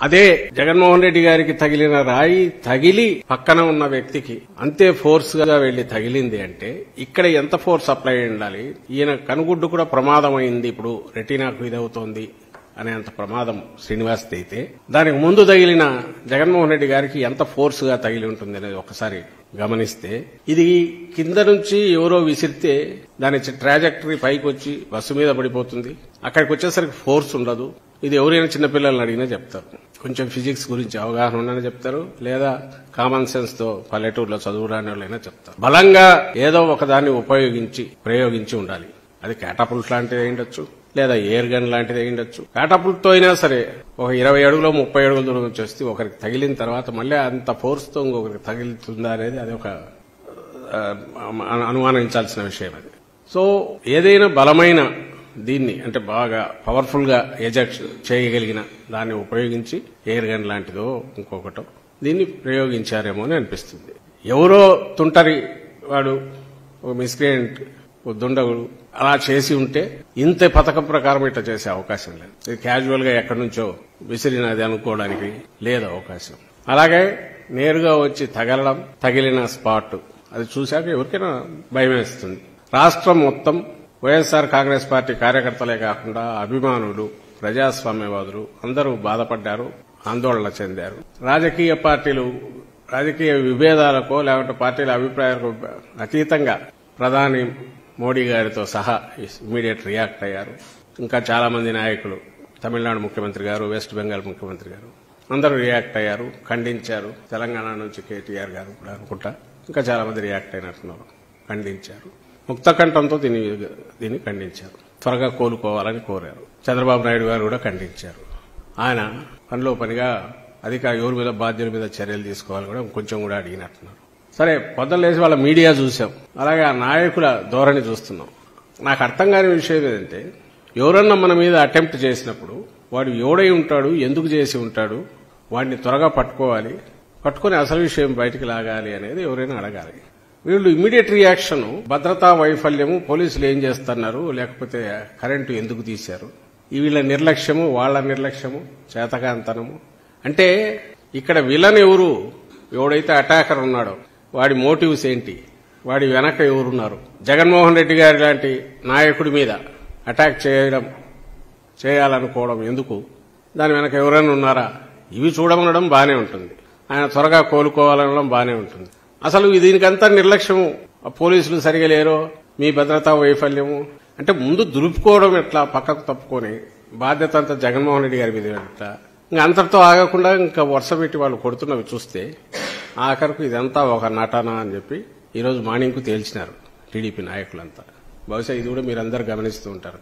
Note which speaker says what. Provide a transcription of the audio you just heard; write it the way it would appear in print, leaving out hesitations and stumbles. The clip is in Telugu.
Speaker 1: అదే జగన్మోహన్ రెడ్డి గారికి తగిలిన రాయి తగిలి పక్కన ఉన్న వ్యక్తికి అంతే ఫోర్స్ గా వెళ్లి తగిలింది అంటే ఇక్కడ ఎంత ఫోర్స్ అప్లై ఉండాలి. ఈయన కనుగుడ్డు కూడా ప్రమాదమైంది, ఇప్పుడు రెటీనాకు ఇదవుతోంది అనేంత ప్రమాదం శ్రీనివాస్ అయితే దానికి ముందు తగిలిన జగన్మోహన్ రెడ్డి గారికి ఎంత ఫోర్స్ గా తగిలి ఉంటుంది అనేది ఒకసారి గమనిస్తే, ఇది కింద నుంచి ఎవరో విసిరితే దాని ట్రాజెక్టరీ పైకి వచ్చి బస్సు మీద పడిపోతుంది. అక్కడికి వచ్చేసరికి ఫోర్స్ ఉండదు. ఇది ఎవరైనా చిన్నపిల్లల్ని అడిగినా చెప్తారు. కొంచెం ఫిజిక్స్ గురించి అవగాహన ఉండని చెప్తారు, లేదా కామన్ సెన్స్ తో పల్లెటూరులో చదువురాని వాళ్ళైనా చెప్తారు. బలంగా ఏదో ఒకదాన్ని ప్రయోగించి ఉండాలి. అది క్యాటపుల్ట్ లాంటిది అయ్యుండొచ్చు, లేదా ఎయిర్ గన్ లాంటిది అయ్యుండొచ్చు. క్యాటపుల్ట్ తో అయినా సరే ఒక 20 అడుగులో 30 అడుగుల దూరం వచ్చేస్తే ఒకరికి తగిలిన తర్వాత మళ్ళీ అంత ఫోర్స్ తో ఇంకొకరికి తగిలితుందా అనేది అది ఒక అనుమానించాల్సిన విషయం. అది సో ఏదైనా బలమైన దీన్ని అంటే బాగా పవర్ఫుల్ గా ఎజెక్ట్ చేయగలిగిన దాన్ని ఉపయోగించి ఎయిర్ గన్ లాంటిదో ఇంకొకటో దీన్ని ప్రయోగించారేమో అని అనిపిస్తుంది. ఎవరో తుంటరి వాడు ఒక మిస్క్రియంట్ దుండగుడు అలా చేసి ఉంటే ఇంత పథకం ప్రకారం ఇట్లా చేసే అవకాశం లేదు. ఇది క్యాజువల్ గా ఎక్కడి నుంచో విసిరినది అనుకోవడానికి లేదు అవకాశం. అలాగే నేరుగా వచ్చి తగిలిన స్పాట్ అది చూశాక ఎవరికైనా భయం వేస్తుంది. రాష్ట్రం మొత్తం వైఎస్ఆర్ కాంగ్రెస్ పార్టీ కార్యకర్తలే కాకుండా అభిమానులు, ప్రజాస్వామ్యవాదులు అందరూ బాధపడ్డారు, ఆందోళన చెందారు. రాజకీయ విభేదాలకో లేకుంటే పార్టీల అభిప్రాయాలకు అతీతంగా ప్రధాని మోడీ గారితో సహా ఇమీడియట్ రియాక్ట్ అయ్యారు. ఇంకా చాలా మంది నాయకులు, తమిళనాడు ముఖ్యమంత్రి గారు, వెస్ట్ బెంగాల్ ముఖ్యమంత్రి గారు అందరూ రియాక్ట్ అయ్యారు, ఖండించారు. తెలంగాణ నుంచి కేటీఆర్ గారు కూడా అనుకుంటా ఇంకా చాలా మంది రియాక్ట్ అయినట్టున్నారు, ఖండించారు. ముక్తకంఠంతో దీన్ని ఖండించారు. త్వరగా కోలుకోవాలని కోరారు. చంద్రబాబు నాయుడు గారు కూడా ఖండించారు. ఆయన పనిలో పనిగా ఎవరి మీద బాధ్యుల మీద చర్యలు తీసుకోవాలి కూడా కొంచెం కూడా అడిగినట్టున్నారు. సరే, పొద్దులేసి వాళ్ళ మీడియా చూసాం, అలాగే ఆ నాయకుల ధోరణి చూస్తున్నాం. నాకు అర్థం కాని విషయం ఏంటంటే, ఎవరన్నా మన మీద అటెంప్ట్ చేసినప్పుడు వాడు ఎవడై ఉంటాడు, ఎందుకు చేసి ఉంటాడు, వాడిని త్వరగా పట్టుకొని అసలు విషయం బయటికి లాగాలి అనేది ఎవరైనా అడగాలి. వీళ్ళు ఇమ్మీడియట్ రియాక్షన్ భద్రతా వైఫల్యము, పోలీసులు ఏం చేస్తున్నారు, లేకపోతే కరెంటు ఎందుకు తీశారు, వీళ్ళ నిర్లక్ష్యము, వాళ్ల నిర్లక్ష్యము, చేతకాంతనము. అంటే ఇక్కడ విలన్ ఎవడైతే అటాకర్ ఉన్నాడో వాడి మోటివ్స్ ఏంటి, వాడి వెనక ఎవరున్నారు. జగన్మోహన్ రెడ్డి గారి లాంటి నాయకుడి మీద అటాక్ చేయాలనుకోవడం ఎందుకు, దాని వెనక ఎవరైనా ఉన్నారా, ఇవి చూడమనడం బానే ఉంటుంది. ఆయన త్వరగా కోలుకోవాలనడం బానే ఉంటుంది. అసలు దీనికంతా నిర్లక్ష్యము, పోలీసులు సరిగా లేరో, మీ భద్రతా వైఫల్యము అంటే ముందు దులుపుకోవడం ఎట్లా, పక్కకు తప్పుకొని బాధ్యత అంతా జగన్మోహన్ రెడ్డి గారి మీద ఎట్లా, ఇంకా అంతటితో ఆగకుండా ఇంకా వరుస పెట్టి వాళ్ళు కొడుతున్నవి చూస్తే ఆఖరకు ఇదంతా ఒక నటన అని చెప్పి ఈరోజు మార్నింగ్ కు తేల్చినారు టీడీపీ నాయకులంతా. బహుశా ఇది కూడా మీరందరూ గమనిస్తూ ఉంటారు.